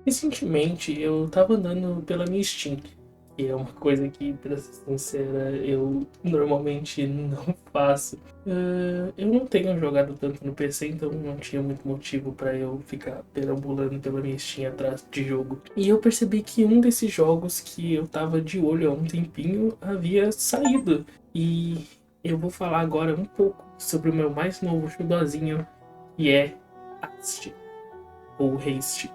Recentemente eu tava andando pela minha Steam, que é uma coisa que, pra ser sincera, eu normalmente não faço. Eu não tenho jogado tanto no PC, então não tinha muito motivo pra eu ficar perambulando pela minha Steam atrás de jogo. E eu percebi que um desses jogos que eu tava de olho há um tempinho havia saído. E eu vou falar agora um pouco sobre o meu mais novo xodózinho, que é Haste, ou Haste.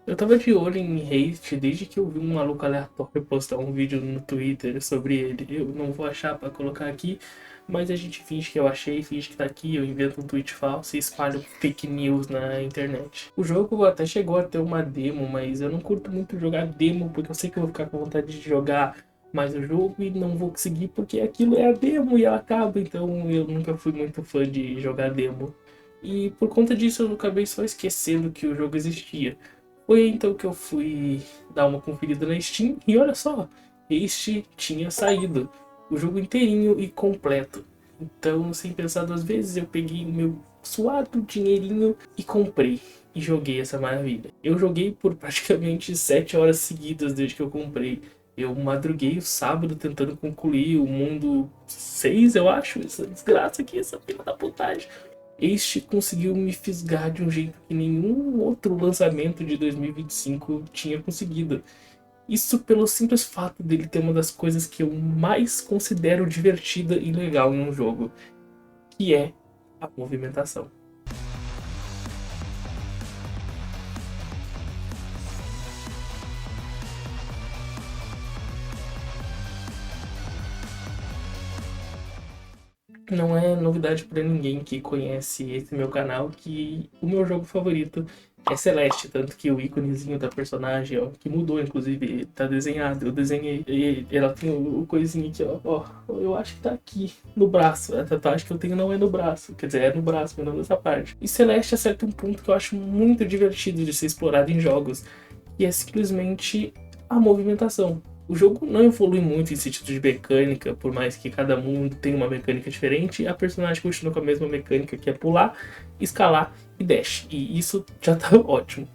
Eu tava de olho em Haste desde que eu vi um maluco aleatório postar um vídeo no Twitter sobre ele. Eu não vou achar pra colocar aqui, mas a gente finge que eu achei, finge que tá aqui, eu invento um tweet falso e espalho fake news na internet. O jogo até chegou a ter uma demo, mas eu não curto muito jogar demo porque eu sei que eu vou ficar com vontade de jogar mais o jogo e não vou conseguir porque aquilo é a demo e ela acaba, então eu nunca fui muito fã de jogar demo. E por conta disso eu acabei só esquecendo que o jogo existia. Foi então que eu fui dar uma conferida na Steam e olha só, este tinha saído, o jogo inteirinho e completo. Então, sem pensar duas vezes, eu peguei o meu suado dinheirinho e comprei. E joguei essa maravilha. Eu joguei por praticamente 7 horas seguidas desde que eu comprei. Eu madruguei o sábado tentando concluir o mundo 6, eu acho. Essa desgraça aqui, essa filha da putagem. Este conseguiu me fisgar de um jeito que nenhum outro lançamento de 2025 tinha conseguido. Isso pelo simples fato dele ter uma das coisas que eu mais considero divertida e legal em um jogo, que é a movimentação. Não é novidade para ninguém que conhece esse meu canal que o meu jogo favorito é Celeste, tanto que o íconezinho da personagem, ó, que mudou inclusive, tá desenhado, eu desenhei e ela tem o coisinho aqui, ó, eu acho que tá aqui no braço, a tatuagem que eu tenho não é no braço, quer dizer, é no braço, mas não nessa parte. E Celeste acerta um ponto que eu acho muito divertido de ser explorado em jogos, e é simplesmente a movimentação. O jogo não evolui muito em sentido de mecânica, por mais que cada mundo tenha uma mecânica diferente, a personagem continua com a mesma mecânica que é pular, escalar e dash. E isso já tá ótimo.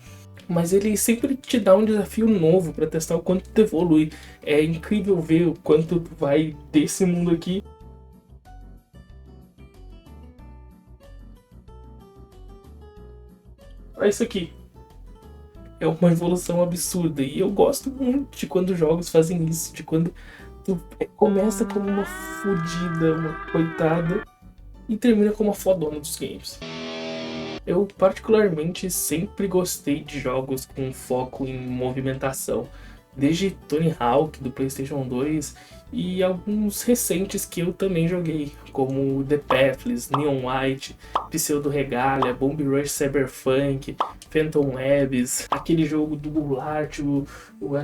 Mas ele sempre te dá um desafio novo para testar o quanto tu evolui. É incrível ver o quanto tu vai desse mundo aqui para isso aqui. É uma evolução absurda. E eu gosto muito de quando jogos fazem isso, de quando tu começa como uma fodida, uma coitada, e termina como a fodona dos games. Eu particularmente sempre gostei de jogos com foco em movimentação, desde Tony Hawk do PlayStation 2 e alguns recentes que eu também joguei, como The Pathless, Neon White, Pseudo Regalia, Bomb Rush Cyberpunk, Phantom Webs, aquele jogo do Goulart, o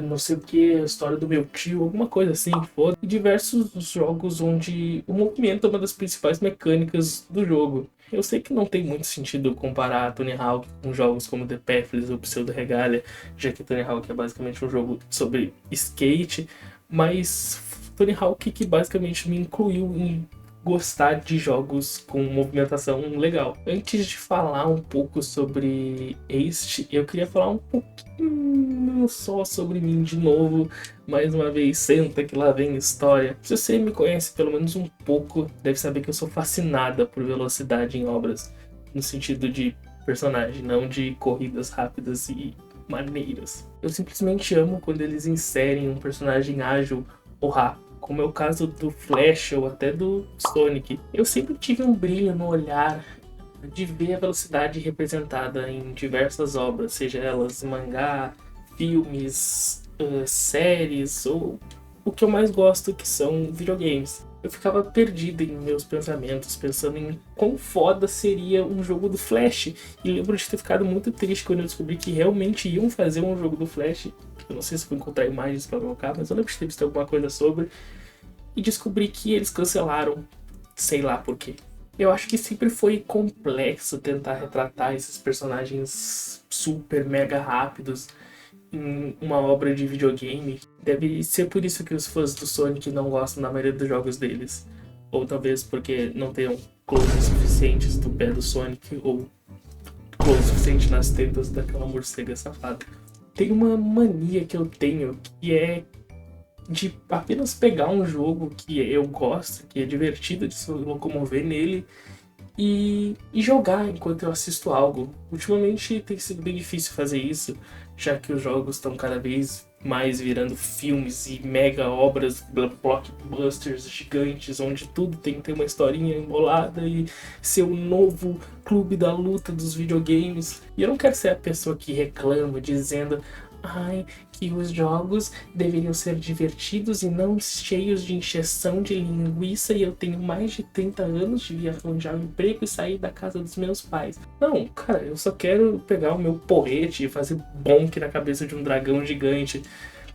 não sei o que, a história do meu tio, alguma coisa assim, foda. E diversos jogos onde o movimento é uma das principais mecânicas do jogo. Eu sei que não tem muito sentido comparar Tony Hawk com jogos como The Pathless ou Pseudo Regalia, já que Tony Hawk é basicamente um jogo sobre skate, mas Tony Hawk que basicamente me incluiu em gostar de jogos com movimentação legal. Antes de falar um pouco sobre este, eu queria falar um pouquinho só sobre mim de novo. Mais uma vez, senta que lá vem história. Se você me conhece pelo menos um pouco, deve saber que eu sou fascinada por velocidade em obras, no sentido de personagem, não de corridas rápidas e maneiras. Eu simplesmente amo quando eles inserem um personagem ágil ou rápido, como é o caso do Flash ou até do Sonic. Eu sempre tive um brilho no olhar de ver a velocidade representada em diversas obras, seja elas mangá, filmes, séries ou o que eu mais gosto, que são videogames. Eu ficava perdido em meus pensamentos, pensando em quão foda seria um jogo do Flash. E lembro de ter ficado muito triste quando eu descobri que realmente iam fazer um jogo do Flash. Eu não sei se vou encontrar imagens para colocar, mas eu lembro de ter visto alguma coisa sobre. E descobri que eles cancelaram sei lá por quê. Eu acho que sempre foi complexo tentar retratar esses personagens super mega rápidos em uma obra de videogame. Deve ser por isso que os fãs do Sonic não gostam da maioria dos jogos deles. Ou talvez porque não tenham close suficientes do pé do Sonic, ou close suficiente nas tetas daquela morcega safada. Tem uma mania que eu tenho, que é de apenas pegar um jogo que eu gosto, que é divertido de se locomover nele, e jogar enquanto eu assisto algo. Ultimamente tem sido bem difícil fazer isso, já que os jogos estão cada vez mais virando filmes e mega obras, blockbusters gigantes, onde tudo tem que ter uma historinha embolada e ser o novo clube da luta dos videogames. E eu não quero ser a pessoa que reclama dizendo: ai, que os jogos deveriam ser divertidos e não cheios de encheção de linguiça, e eu tenho mais de 30 anos, devia arranjar um emprego e sair da casa dos meus pais. Não, cara, eu só quero pegar o meu porrete e fazer bonk na cabeça de um dragão gigante.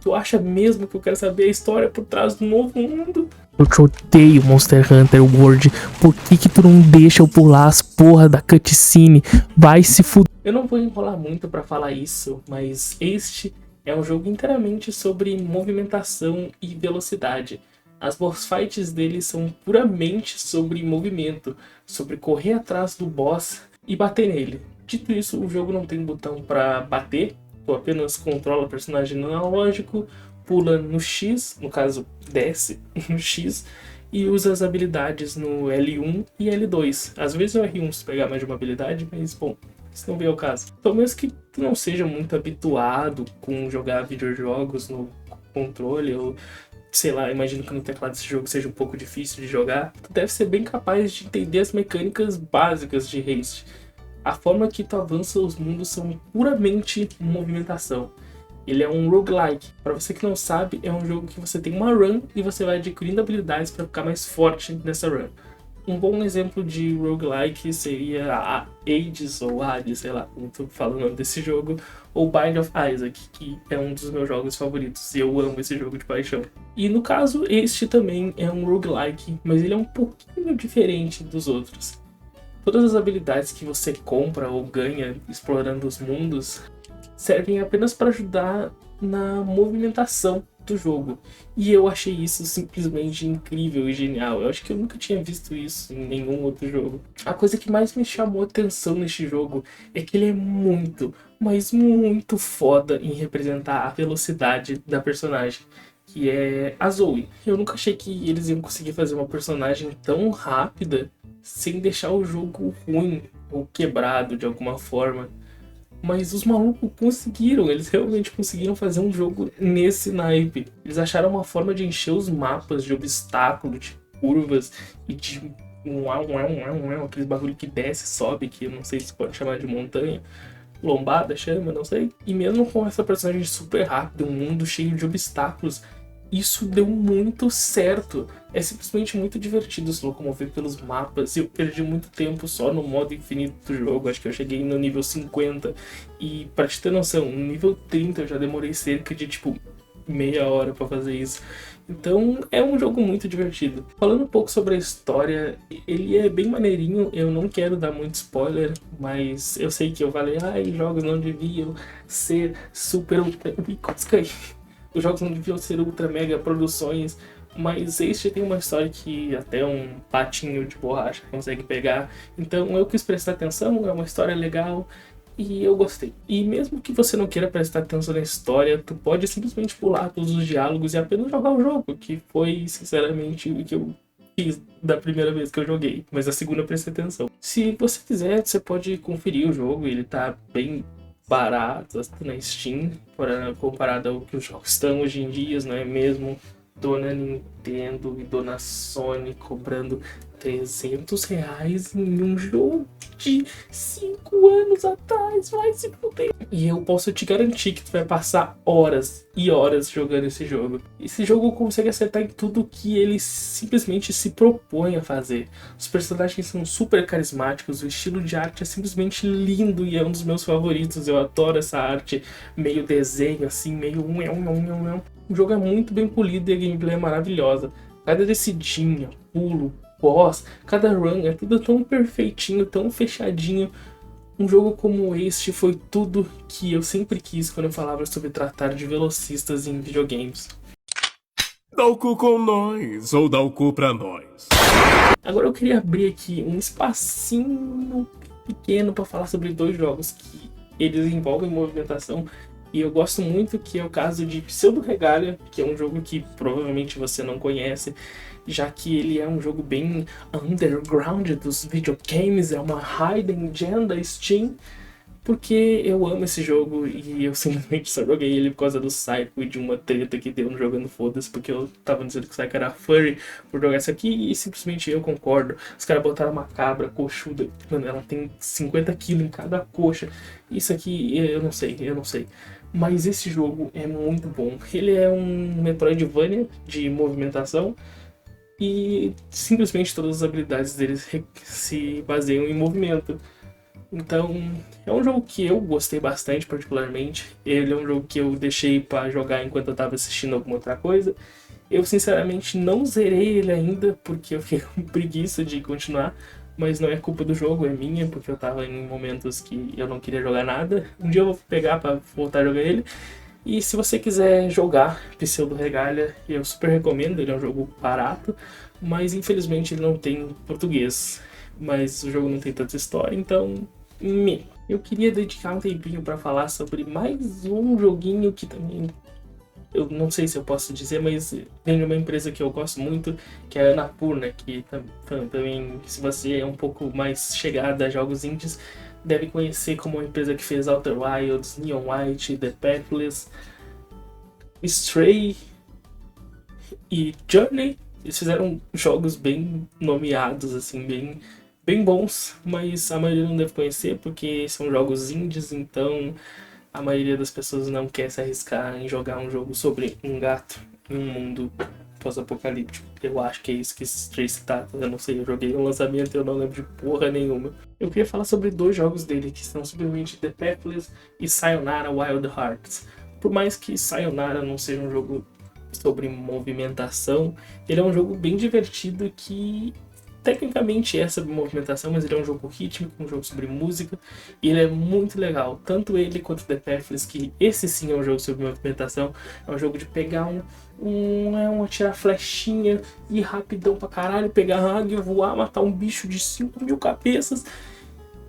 Tu acha mesmo que eu quero saber a história por trás do novo mundo? Eu te odeio, Monster Hunter World. Por que tu não deixa eu pular as porra da cutscene? Vai se fuder. Eu não vou enrolar muito pra falar isso, mas este é um jogo inteiramente sobre movimentação e velocidade. As boss fights dele são puramente sobre movimento, sobre correr atrás do boss e bater nele. Dito isso, o jogo não tem botão pra bater, tu apenas controla o personagem no analógico, pula no X, no caso desce no X, e usa as habilidades no L1 e L2. Às vezes o R1 se pegar mais de uma habilidade, mas bom, isso não vem ao caso. Então mesmo que tu não seja muito habituado com jogar videojogos no controle, ou sei lá, imagino que no teclado desse jogo seja um pouco difícil de jogar, tu deve ser bem capaz de entender as mecânicas básicas de Haste. A forma que tu avança os mundos são puramente movimentação. Ele é um roguelike. Para você que não sabe, é um jogo que você tem uma run e você vai adquirindo habilidades para ficar mais forte nessa run. Um bom exemplo de roguelike seria a Hades, ou Hades, sei lá como tu fala o nome desse jogo, ou Bind of Isaac, que é um dos meus jogos favoritos, e eu amo esse jogo de paixão. E no caso, este também é um roguelike, mas ele é um pouquinho diferente dos outros. Todas as habilidades que você compra ou ganha explorando os mundos servem apenas para ajudar na movimentação do jogo. E eu achei isso simplesmente incrível e genial. Eu acho que eu nunca tinha visto isso em nenhum outro jogo. A coisa que mais me chamou atenção neste jogo é que ele é muito, mas muito foda em representar a velocidade da personagem, que é a Zoe. Eu nunca achei que eles iam conseguir fazer uma personagem tão rápida sem deixar o jogo ruim ou quebrado de alguma forma. Mas os malucos conseguiram, eles realmente conseguiram fazer um jogo nesse naipe. Eles acharam uma forma de encher os mapas de obstáculos, de curvas e de aqueles bagulho que desce e sobe, que eu não sei se pode chamar de montanha. Lombada, chama, não sei. E mesmo com essa personagem super rápida, um mundo cheio de obstáculos, isso deu muito certo. É simplesmente muito divertido se locomover pelos mapas. Eu perdi muito tempo só no modo infinito do jogo. Acho que eu cheguei no nível 50. E pra te ter noção, no nível 30 eu já demorei cerca de meia hora pra fazer isso. Então é um jogo muito divertido. Falando um pouco sobre a história, ele é bem maneirinho. Eu não quero dar muito spoiler, mas eu sei que eu falei, jogos não deviam ser super... Os jogos não deviam ser ultra mega produções, mas este tem uma história que até um patinho de borracha consegue pegar. Então eu quis prestar atenção, é uma história legal e eu gostei. E mesmo que você não queira prestar atenção na história, tu pode simplesmente pular todos os diálogos e apenas jogar o jogo, que foi sinceramente o que eu fiz da primeira vez que eu joguei, mas a segunda eu prestei atenção. Se você quiser, você pode conferir o jogo, ele tá bem barato na Steam, comparado ao que os jogos estão hoje em dia, não é mesmo? Dona Nintendo e Dona Sony cobrando R$300 em um jogo de 5 anos atrás, vai se fuder. E eu posso te garantir que tu vai passar horas e horas jogando esse jogo. Esse jogo consegue acertar em tudo que ele simplesmente se propõe a fazer. Os personagens são super carismáticos, o estilo de arte é simplesmente lindo e é um dos meus favoritos. Eu adoro essa arte meio desenho, assim, meio... O jogo é muito bem polido e a gameplay é maravilhosa. Cada descidinha, pulo, boss, cada run é tudo tão perfeitinho, tão fechadinho. Um jogo como este foi tudo que eu sempre quis quando eu falava sobre tratar de velocistas em videogames. Dá o cu com nós, ou dá o cu pra nós. Agora eu queria abrir aqui um espacinho pequeno para falar sobre 2 jogos que eles envolvem movimentação e eu gosto muito, que é o caso de Pseudo Regalia, que é um jogo que provavelmente você não conhece, já que ele é um jogo bem underground dos videogames, é uma hidden gem da Steam, porque eu amo esse jogo e eu simplesmente só joguei ele por causa do Psycho e de uma treta que deu no Jogando Foda-se, porque eu tava dizendo que o Psycho era furry por jogar isso aqui e simplesmente eu concordo. Os caras botaram uma cabra coxuda, mano, ela tem 50 kg em cada coxa. Isso aqui eu não sei. Mas esse jogo é muito bom. Ele é um Metroidvania de movimentação e simplesmente todas as habilidades deles se baseiam em movimento. Então, é um jogo que eu gostei bastante, particularmente. Ele é um jogo que eu deixei pra jogar enquanto eu tava assistindo alguma outra coisa. Eu, sinceramente, não zerei ele ainda, porque eu fiquei com preguiça de continuar. Mas não é culpa do jogo, é minha, porque eu tava em momentos que eu não queria jogar nada. Um dia eu vou pegar pra voltar a jogar ele. E se você quiser jogar Pseudo Regalia, eu super recomendo. Ele é um jogo barato, mas infelizmente ele não tem português. Mas o jogo não tem tanta história, então eu queria dedicar um tempinho para falar sobre mais um joguinho que também eu não sei se eu posso dizer, mas vem de uma empresa que eu gosto muito, que é a Annapurna, que também, se você é um pouco mais chegada a jogos indies, deve conhecer como a empresa que fez Outer Wilds, Neon White, The Pathless, Stray e Journey. Eles fizeram jogos bem nomeados, assim, bem bons, mas a maioria não deve conhecer porque são jogos indies, então a maioria das pessoas não quer se arriscar em jogar um jogo sobre um gato em um mundo pós-apocalíptico. Eu acho que é isso que esse Stray se trata, eu não sei, eu joguei no lançamento e eu não lembro de porra nenhuma. Eu queria falar sobre 2 jogos dele, que são simplesmente The Pathless e Sayonara Wild Hearts. Por mais que Sayonara não seja um jogo sobre movimentação, ele é um jogo bem divertido que tecnicamente é sobre movimentação, mas ele é um jogo rítmico, um jogo sobre música, e ele é muito legal. Tanto ele quanto The Pathless, que esse sim é um jogo sobre movimentação, é um jogo de pegar atirar flechinha, ir rapidão pra caralho, pegar a águia, voar, matar um bicho de 5.000 cabeças.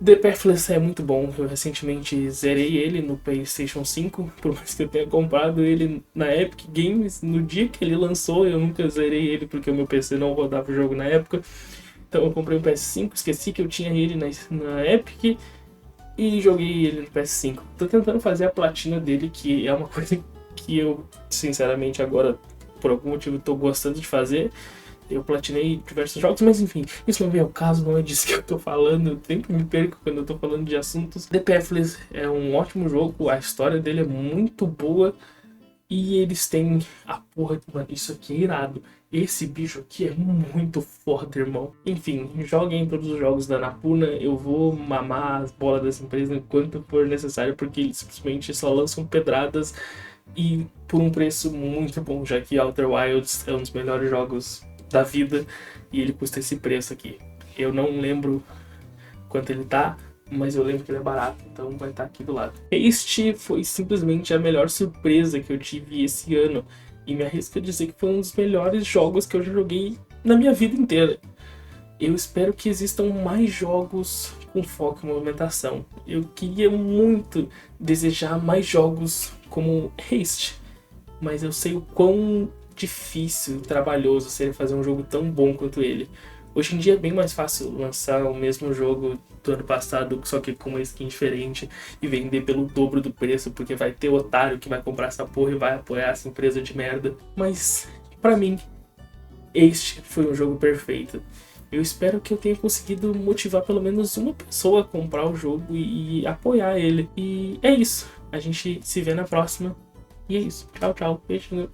The Pathless é muito bom, eu recentemente zerei ele no PlayStation 5, por mais que eu tenha comprado ele na Epic Games, no dia que ele lançou, eu nunca zerei ele porque o meu PC não rodava o jogo na época. Então eu comprei um PS5, esqueci que eu tinha ele na Epic e joguei ele no PS5. Tô tentando fazer a platina dele, que é uma coisa que eu, sinceramente, agora, por algum motivo, tô gostando de fazer. Eu platinei diversos jogos, mas enfim, isso não vem ao caso, não é disso que eu tô falando. Eu sempre me perco quando eu tô falando de assuntos. The Pathless é um ótimo jogo, a história dele é muito boa. E eles têm a porra... Mano, isso aqui é irado. Esse bicho aqui é muito foda, irmão. Enfim, joguem todos os jogos da Annapurna. Eu vou mamar as bolas dessa empresa enquanto for necessário, porque eles simplesmente só lançam pedradas e por um preço muito bom, já que Outer Wilds é um dos melhores jogos da vida e ele custa esse preço aqui. Eu não lembro quanto ele tá, mas eu lembro que ele é barato, então vai estar aqui do lado. Este foi simplesmente a melhor surpresa que eu tive esse ano, e me arrisco a dizer que foi um dos melhores jogos que eu já joguei na minha vida inteira. Eu espero que existam mais jogos com foco em movimentação. Eu queria muito desejar mais jogos como este, mas eu sei o quão difícil e trabalhoso seria fazer um jogo tão bom quanto ele. Hoje em dia é bem mais fácil lançar o mesmo jogo do ano passado, só que com uma skin diferente, e vender pelo dobro do preço, porque vai ter otário que vai comprar essa porra e vai apoiar essa empresa de merda. Mas, pra mim, este foi um jogo perfeito. Eu espero que eu tenha conseguido motivar pelo menos uma pessoa a comprar o jogo e apoiar ele. E é isso. A gente se vê na próxima. E é isso. Tchau, tchau. Beijo.